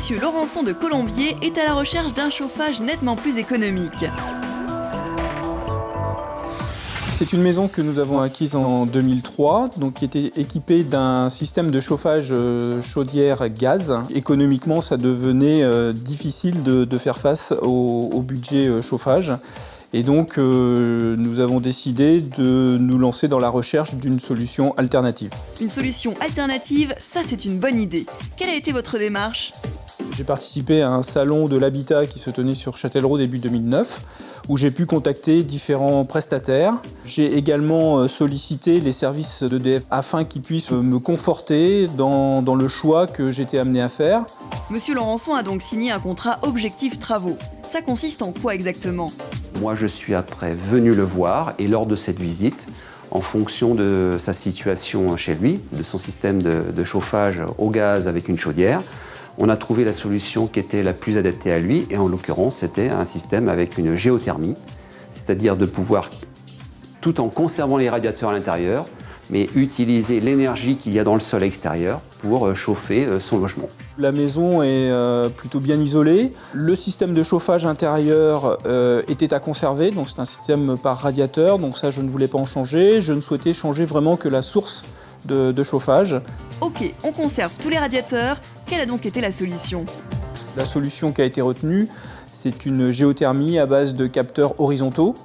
Monsieur Laurençon de Colombier est à la recherche d'un chauffage nettement plus économique. C'est une maison que nous avons acquise en 2003, donc qui était équipée d'un système de chauffage chaudière gaz. Économiquement, ça devenait difficile de faire face au budget chauffage. Et donc, nous avons décidé de nous lancer dans la recherche d'une solution alternative. Une solution alternative, ça c'est une bonne idée. Quelle a été votre démarche ? J'ai participé à un salon de l'habitat qui se tenait sur Châtellerault début 2009, où j'ai pu contacter différents prestataires. J'ai également sollicité les services d'EDF afin qu'ils puissent me conforter dans le choix que j'étais amené à faire. Monsieur Laurençon a donc signé un contrat Objectif Travaux. Ça consiste en quoi exactement ? Moi, je suis après venu le voir et lors de cette visite, en fonction de sa situation chez lui, de son système de chauffage au gaz avec une chaudière, on a trouvé la solution qui était la plus adaptée à lui et en l'occurrence, c'était un système avec une géothermie, c'est-à-dire de pouvoir, tout en conservant les radiateurs à l'intérieur, mais utiliser l'énergie qu'il y a dans le sol extérieur pour chauffer son logement. La maison est plutôt bien isolée. Le système de chauffage intérieur était à conserver, donc c'est un système par radiateur, donc ça je ne voulais pas en changer. Je ne souhaitais changer vraiment que la source de chauffage. Ok, on conserve tous les radiateurs. Quelle a donc été la solution ? La solution qui a été retenue, c'est une géothermie à base de capteurs horizontaux.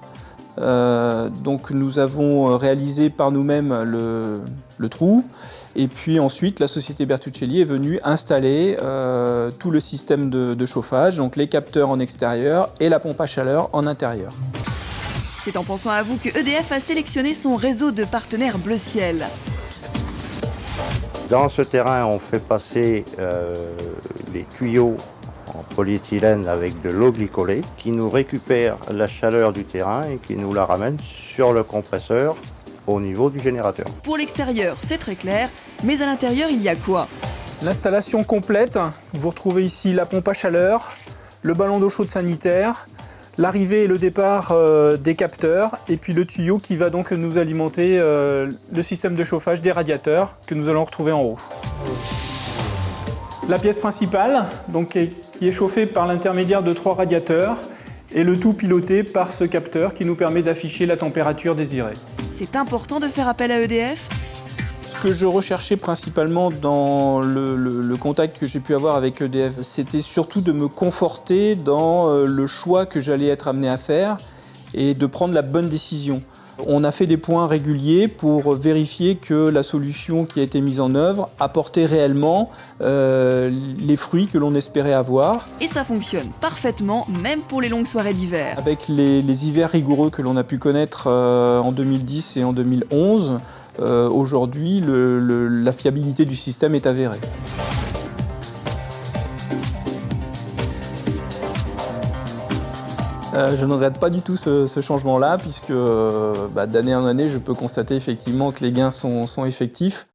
Donc nous avons réalisé par nous-mêmes le trou et puis ensuite la société Bertuccelli est venue installer tout le système de chauffage, donc les capteurs en extérieur et la pompe à chaleur en intérieur. C'est en pensant à vous que EDF a sélectionné son réseau de partenaires bleu ciel. Dans ce terrain, on fait passer les tuyaux en polyéthylène avec de l'eau glycolée qui nous récupère la chaleur du terrain et qui nous la ramène sur le compresseur au niveau du générateur. Pour l'extérieur, c'est très clair, mais à l'intérieur, il y a quoi ? L'installation complète, vous retrouvez ici la pompe à chaleur, le ballon d'eau chaude sanitaire, l'arrivée et le départ des capteurs et puis le tuyau qui va donc nous alimenter le système de chauffage des radiateurs que nous allons retrouver en haut. La pièce principale, donc, qui est chauffée par l'intermédiaire de 3 radiateurs et le tout piloté par ce capteur qui nous permet d'afficher la température désirée. C'est important de faire appel à EDF ? Ce que je recherchais principalement dans le contact que j'ai pu avoir avec EDF, c'était surtout de me conforter dans le choix que j'allais être amené à faire et de prendre la bonne décision. On a fait des points réguliers pour vérifier que la solution qui a été mise en œuvre apportait réellement les fruits que l'on espérait avoir. Et ça fonctionne parfaitement, même pour les longues soirées d'hiver. Avec les hivers rigoureux que l'on a pu connaître en 2010 et en 2011, aujourd'hui, la fiabilité du système est avérée. Je ne regrette pas du tout ce changement-là, puisque d'année en année, je peux constater effectivement que les gains sont effectifs.